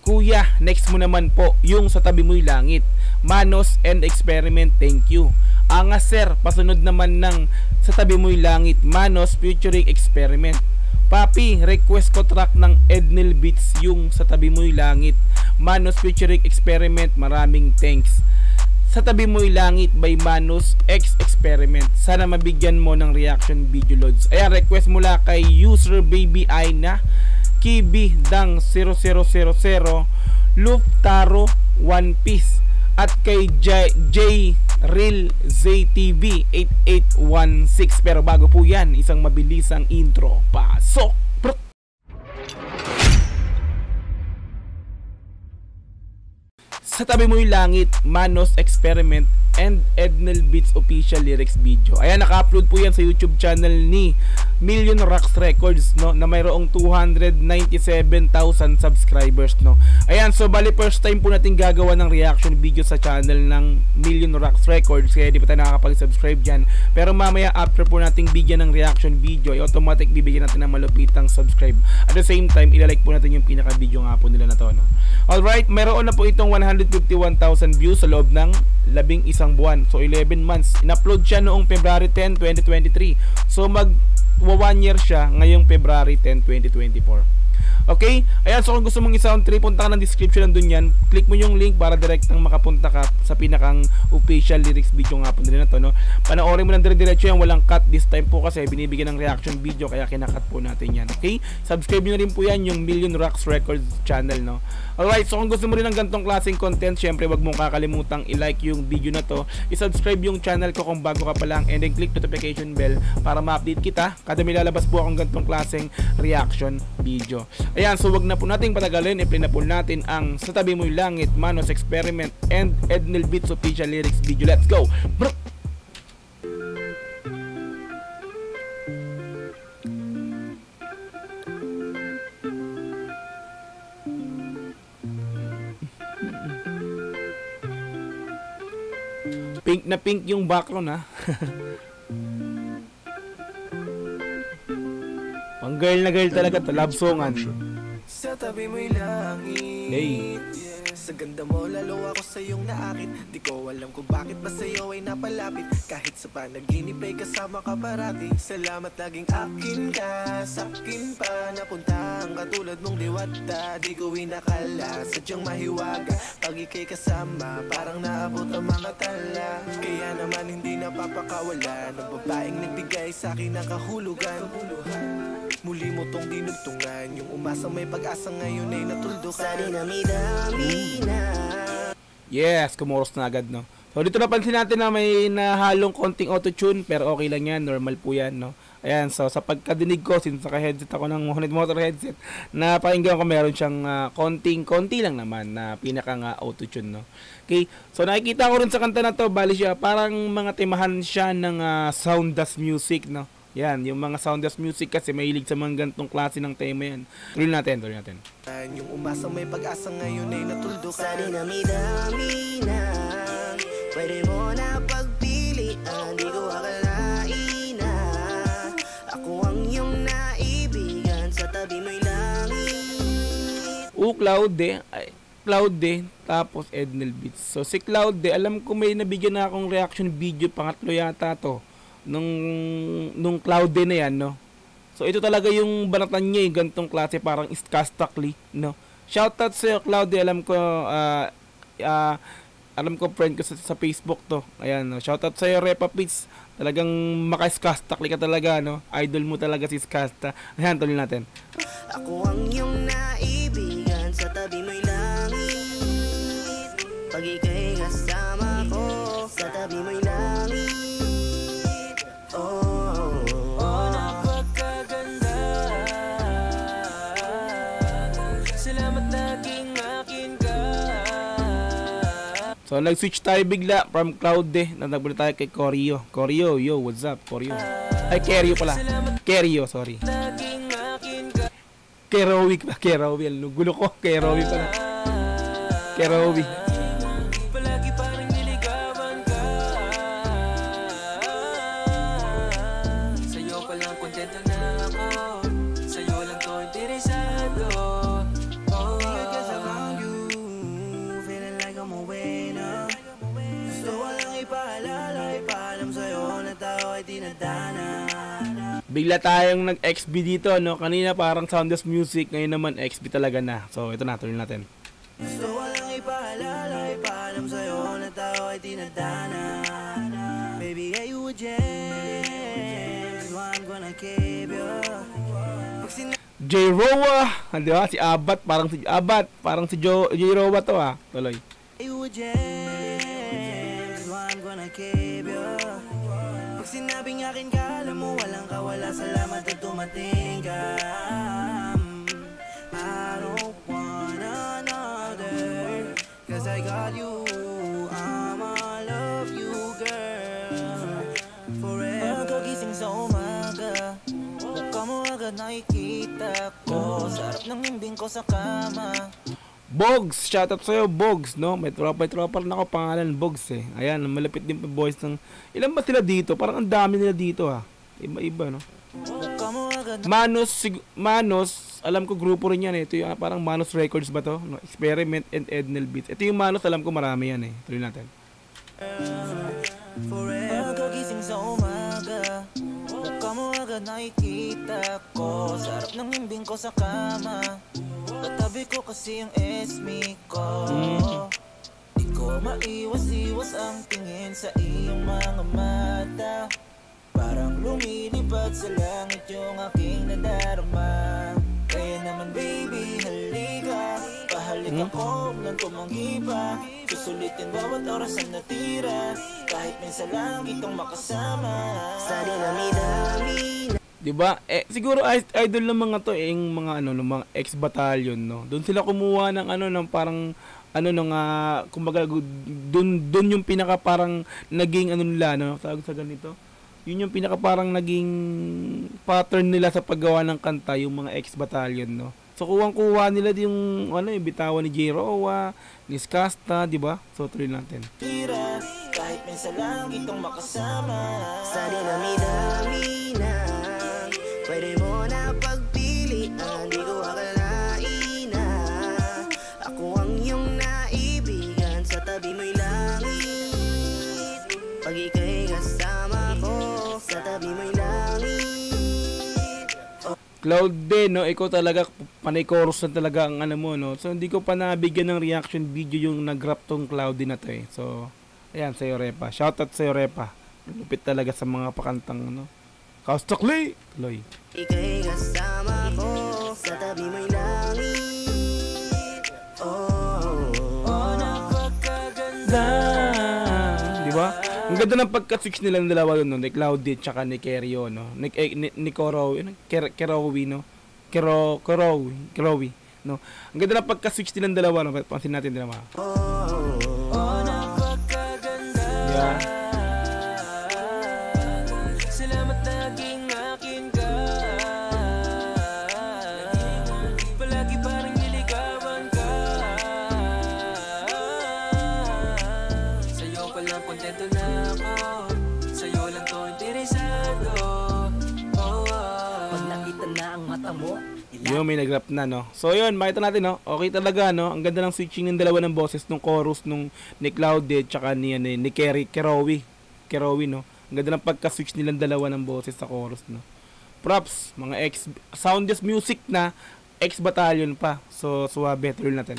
Kuya, next mo naman po yung Sa Tabi Mo'y Langit, Manos and Experiment, thank you. Angas sir, pasunod naman ng Sa Tabi Mo'y Langit, Manos featuring Experiment. Papi, request ko track ng Ednel Beats yung Sa Tabi Mo'y Langit, Manos featuring Experiment, maraming thanks. Sa Tabi Mo'y Langit by Manos X Experiment, sana mabigyan mo ng reaction video loads. Ayan, request mula kay user Baby Aina, Kibi Dang 0000, Loop Taro One Piece, at kay J Real ZTV 8816. Pero bago po yan, isang mabilisang intro. Pasok! Sa Tabi Mo'y Langit, Manos Experiment and Ednel Beats official lyrics video. Ayan, naka-upload po yan sa YouTube channel ni Million Rocks Records, no, na mayroong 297,000 subscribers, no. Ayan, so bali first time po natin gagawa ng reaction video sa channel ng Million Rocks Records, kaya di pa tayo nakakapag-subscribe dyan. Pero mamaya after po nating bigyan ng reaction video, ay automatic bibigyan natin ng malupitang subscribe. At the same time, ilalike po natin yung pinaka-video nga po nila na to, no. Alright, meron na po itong 151,000 views sa loob ng 11 buwan. So 11 months. In-upload siya noong February 10, 2023. So mag 1 year siya ngayong February 10, 2024. Okay? Ayan, so kung gusto mong i-sound trip, punta ka ng description, nandun yan. Click mo yung link para direct nang makapunta ka sa pinakang official lyrics video nga po nila na to, no? Panoorin mo lang dire-diretso yan, walang cut this time po kasi binibigyan ng reaction video, kaya kinakat po natin yan. Okay? Subscribe nyo na rin po yan, yung Million Rocks Records channel, no? Alright, so kung gusto mo rin ng gantong klaseng content, syempre wag mong kakalimutang i-like yung video na to, i-subscribe yung channel ko kung bago ka pa lang, and then click notification bell para ma-update kita kada may lalabas po akong gantong klaseng reaction video. Ayan, so wag na po nating patagalin, i-play na po natin ang Sa Tabi Mo'y Langit, Manos Experiment and Ednel Beats official lyrics video. Let's go! Brr! Pink na pink yung background, ha. Pang girl na girl talaga to, love songan. Sa tabi mo'y langit, hey. Sa ganda mo lalo ako sa iyong naakit. Di ko alam kung bakit ba sa'yo ay napalapit. Kahit sa panaginip ay kasama ka parati. Salamat laging akin ka, sa'kin pa napunta ang katulad mong diwata. Di ko inakala, sadyang mahiwaga. Pag ika'y kasama, parang naabot ang mga tala. Kaya naman hindi napapakawala ng babaeng nagbigay sa'kin ng kahulugan. Muli mo tong dinugtungan, yung umasa may pag-asa ngayon ay natuldukan. Sa dinami-dami na. Yes, kumuros na agad, no. So dito napansin natin na may nahalong konting auto-tune, pero okay lang yan, normal po yan, no. Ayan, so sa pagkadinig ko, since naka-headset ako ng motor headset, napakinggan ko meron siyang konti lang naman na pinakang auto-tune, no. Okay, so nakikita ko rin sa kanta na to, bali siya, parang mga temahan siya ng sound dust music, no. Yan, yung mga sound dust music kasi mahilig sa mga gantong klase ng tema yan. Tuloy natin. Yung umasa may pag-asa ngayon ay natuldukan. Sa dinami-dami na, pwede mo na pagpilian. Di ko akalain na ako ang iyong naibigan. Sa tabi mo'y langit. Cloude, tapos Ednel Beats. So si Cloude, alam ko may nabigyan na akong reaction video, pangatlo yata to. Nung Cloude na yan, no. So ito talaga yung banatan niya, yung gantong klase, parang iskastakli, no. Shoutout sa Cloude, alam ko friend ko sa Facebook to. Ayan, no. Shoutout sa iyo, Repa Pits. Talagang maka-iskastakli ka talaga, no. Idol mo talaga si Skasta. Ayan, tuloy natin. Ako ang iyong naibigan, sa tabi mo'y langit. Pag ika'y kasama ko, sa tabi mo'y langit. So nag-switch tayo bigla from Cloude, nagpunta tayo kay Koryo. Koryo, yo, what's up, Koryo? Ay, Keryo pala. Keryo, sorry. Kerowi pa, Kerowi. Gulo ko, Kerowi pala. Kerowi. Bigla tayong nag-XB dito, no? Kanina parang Soundless Music, ngayon naman XB talaga na. So, ito na, tuloy natin. Gusto walang ipaalala, ipaalam sa'yo na tao ay tinadana. Baby, are you a gem? I'm gonna keep you. J-Rowa, di ba? Si Abat, parang si J-Rowa to ah. Tuloy. Are you a gem? I'm gonna keep you. Pag sinabing akin ka, alam mo walang kawala. Salamat at dumating ka. I don't want another, 'cause I got you. I'ma love you, girl, forever. Pagkagising sa umaga, mukha mo agad nakikita ko. Sarap ng himbing ko sa kama. Bogs, shoutout sa'yo, Bogs, no? May tropa rin ako, pangalan Bogs eh. Ayan, malapit din pa boys ng... Ilan ba sila dito? Parang ang dami nila dito ah. Iba-iba, no? Manos, alam ko grupo rin yan eh. Ito yung parang Manos Records ba to? No? Experiment and Ednel Beats. Ito yung Manos, alam ko marami yan eh. Tuloy natin. Pagkagising sa umaga, mukha mo agad nakikita ko. Sarap ng himbing ko sa kama. Katabi ko kasi yung esmi ko. Di ko maiwas-iwas ang tingin sa iyong mga mata. Parang lumilipad sa langit yung aking nadarama. Kaya naman baby, halika. Pahalik ako nang tumanggi pa. Susulitin bawat oras ang natira. Kahit minsan lang kitang makasama. Sa dinami-dami. Diba? Eh, siguro idol ng mga to eh, yung mga ng mga ex-battalion, no. Doon sila kumuha ng ng parang kumbaga doon yung pinaka parang naging nila, no, sa ganito. Yun yung pinaka parang naging pattern nila sa paggawa ng kanta, yung mga ex-battalion, no. So kuwang-kuha nila yung yung bitawan ni J-Rowa, ni Skasta, di ba? So tuloy natin. Kahit minsan lang itong makasama. Sa dinami-dami na pwede mo na pagpilian. Di ko akalain na ako ang iyong naibigan. Sa tabi mo'y langit, pag ika'y kasama ko. Sa tabi mo'y langit. Cloud din, no? Ikaw talaga, panay chorus na talaga ang mo, no? So hindi ko pa nabigyan ng reaction video yung nag-rap tong Cloud din na to eh. So, ayan, sa'yo Repa. Shoutout sa'yo Repa. Lupit talaga sa mga pakantang, Kaustakli! Tuloy. Ika'y kasama ko, sa tabi mo'y langit. Napakaganda. Diba? Ang ganda ng pagka-switch nilang dalawa yun, no? Ni Cloudy tsaka ni Kerio, no? Ni Korowi, Kerowi, no? Kerowi, no? Ang ganda ng pagka-switch nilang dalawa, no? Pansin natin din naman. Napakaganda. Yeah. Yung may nag-rap na, no? So yun, makita natin, no? Okay talaga, no? Ang ganda ng switching ng dalawa ng boses nung chorus nung ni Clouded tsaka ni Kerowi, no? Ang ganda ng pagka-switch nilang dalawa ng boses sa chorus, no? Props, mga Soundless Music na ex-battalion pa. So, suwabe, tuloy natin.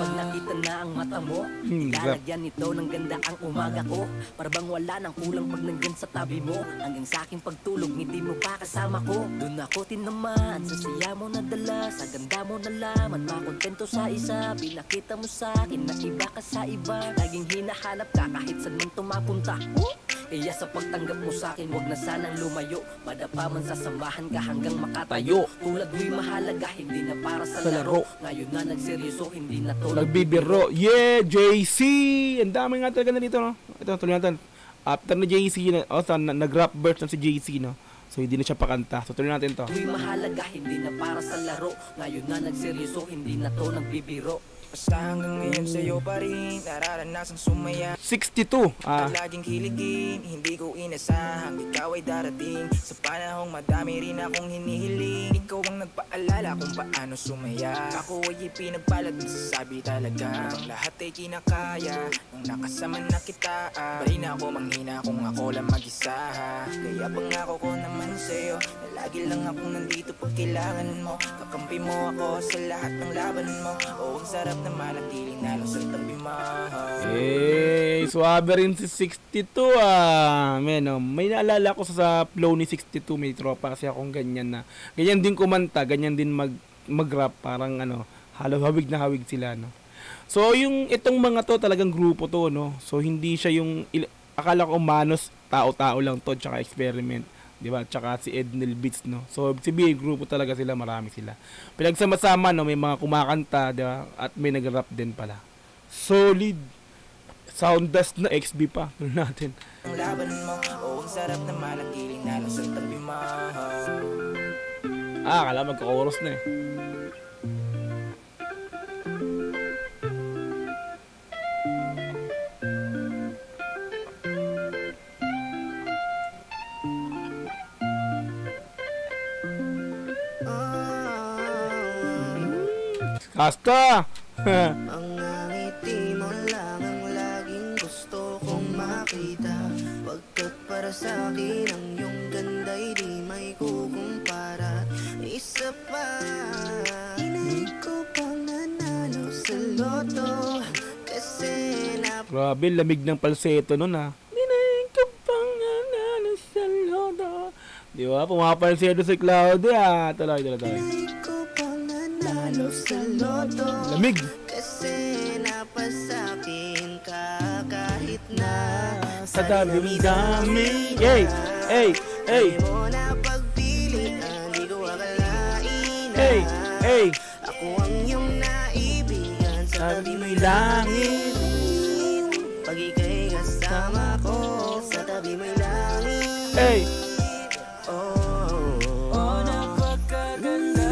Pag nakita na ang mata mo, ilalagyan nito ng ganda ang umaga ko. Parang wala nang kulang pag nandyan sa tabi mo. Hanggang sa aking pagtulog, ngiti mo pa kasama ko. Doon ako tinaman, sa saya mo nadala, sa ganda mo nalaman, makontento sa isa. Pinakita mo sa akin na iba ka sa iba. Laging hinahanap ka kahit saan man tumapunta. Kaya sa pagtanggap mo sa akin, wag na sanang lumayo. Madapa man sasamahan ka hanggang makatayo. Tulad mo'y mahalaga, hindi na para sa laro. Ngayon na nagseryoso, hindi na to nagbibiro. Yeah, JC! Ang dami nga talaga na dito, no? Ito, tuloy natin. After na JC, nag-rap verse na si JC, no? So, hindi na siya pakanta. So, tuloy natin to. Mo'y mahalaga, hindi na para sa laro. Ngayon na nagseryoso, hindi na to nagbibiro. Basta hanggang ngayon sa'yo pa rin nararanasang sumaya. 62. Laging kiligin, hindi ko inasahang ikaw ay darating. Sa panahong madami rin akong hinihiling, ikaw ang nagpaalala kung paano sumaya. Ako ay ipinagpalad, masasabi talaga ang lahat ay kinakaya nung nakasama na kita. Bali na ako manghina kung ako lang mag-isa. Kaya pangako ko naman sa'yo na lagi lang akong nandito pag kailangan mo. Kakampi mo ako sa lahat ng laban mo. Oo, ang sarap na manatiling nalo sa tabi mo. Eh, suwabe rin si 62 Men, may naalala ko sa flow ni 62, may tropa kasi akong ganyan na. Ganyan din kumanta, ganyan din mag-rap, parang hawig na hawig sila, no. So, itong mga to talagang grupo to, no. So, hindi siya akala ko Manos, tao-tao lang to, tsaka Experiment. Diba? Tsaka si Ednel Beats, no? So, sabihin, grupo talaga sila, marami sila. Pinagsama-sama, no? May mga kumakanta, diba? At may nag-rap din pala. Solid. Soundust na XB pa. Tuloy natin. Ang laban mo, ang sarap na manatiling nalo sa tabi mo. Akala magka-chorus na eh. Kasta! Ang ngiti mo lang ang laging gusto kong makita. Pagkat para sa akin ang iyong ganda'y di may kukumpara. Isa pa, inay ko pang nanalo sa loto. Kasi Grabe, lamig ng palseto nun Inay ko pang nanalo sa loto. Di ba? Pumapalseto si Claudia. Tuloy. sa loto. Lamig. Kasi napasakin ka kahit na Sa dami-dami. Hey! Di mo na pagpilian, di ko akalain na Hey! ako ang iyong naibigan sa tabi mo'y langit. Pag ika'y kasama ko, sa tabi mo'y langit. Hey! Napakaganda.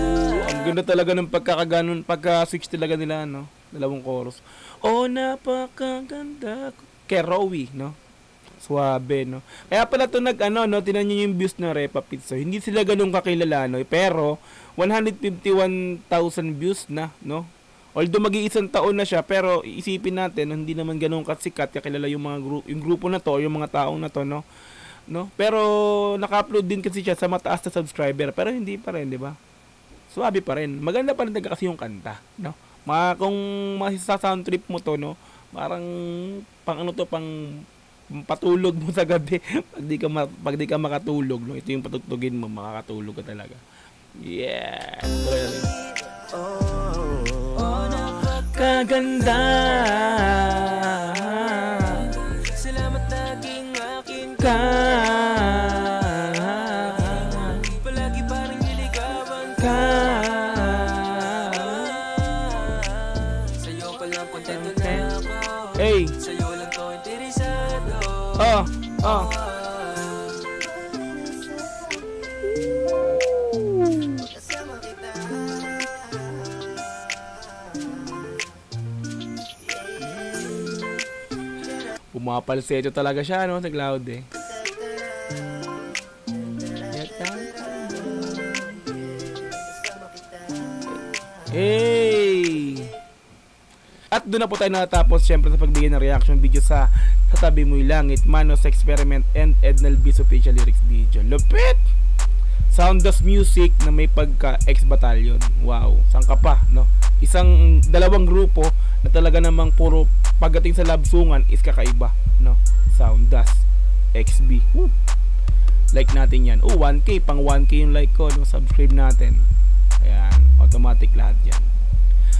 Ganda talaga ng pagka-switch talaga nila, no? Dalawang chorus. Oh, napakaganda. Kay Rowie, no? Suwabe, no? Kaya pala ito tinan nyo yung views ng Repa Pizza. Hindi sila ganun kakilala, no? Pero, 151,000 views na, no? Although mag-iisang taon na siya, pero isipin natin, hindi naman ganun kasikat, kakilala yung yung grupo na to, yung mga taong na to, no? Pero, naka-upload din kasi siya sa mataas na subscriber, pero hindi pa rin, di ba? Suwabe pa rin. Maganda pa rin kasi yung kanta, no? Kung masisa sound trip mo to, no? Parang pang patulog mo sa gabi. pag di ka makatulog, no? Ito yung patutugin mo, makakatulog ka talaga. Yeah. Tuloy natin. Napakaganda. Salamat naging akin Ka. palagi parang niligawan Ka. Sa'yo pa lang kontento na ako. Hey. Sa'yo lang ko interesado. Kasama kita. Pumapalseto talaga siya, no? Sa Cloud, eh. Hey! At doon na po tayo natapos syempre sa pagbigay ng reaction video sa Tabi Mo'y Langit, Manos Experiment and Ednel Beats official lyrics video. Lupit! Soundless music na may pagka X-Battalion. Wow, saan ka pa, no? Dalawang grupo na talaga namang puro pagdating sa labsungan is kakaiba, no? Soundless XB. Woo! Like natin yan. 1K, pang 1K yung like ko, no? Subscribe natin. Ayan, automatic lahat yan.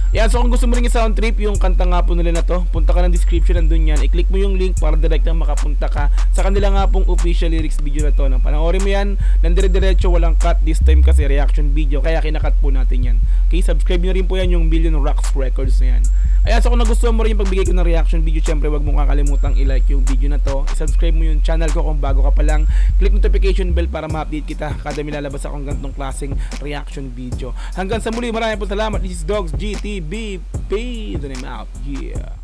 Yan, so kung gusto mo rin i-sound trip yung kanta nga po nila na to, punta ka ng description, nandun yan, i-click mo yung link para direct na makapunta ka sa kanila nga pong official lyrics video na to, no? Panoorin mo yan, nandire-diretso, walang cut this time kasi reaction video, kaya kinakat po natin yan. Okay, subscribe nyo rin po yan yung Million Rocks Records na yan. Ayan, so kung nagustuhan mo rin yung pagbigay ko ng reaction video, syempre wag mong kakalimutang i-like yung video na to, i-subscribe mo yung channel ko kung bago ka pa lang, click notification bell para ma-update kita kada may lalabas akong ganitong klaseng reaction video. Hanggang sa muli, maraming po salamat. This is Dogs GTB. Peace and I'm out. Yeah.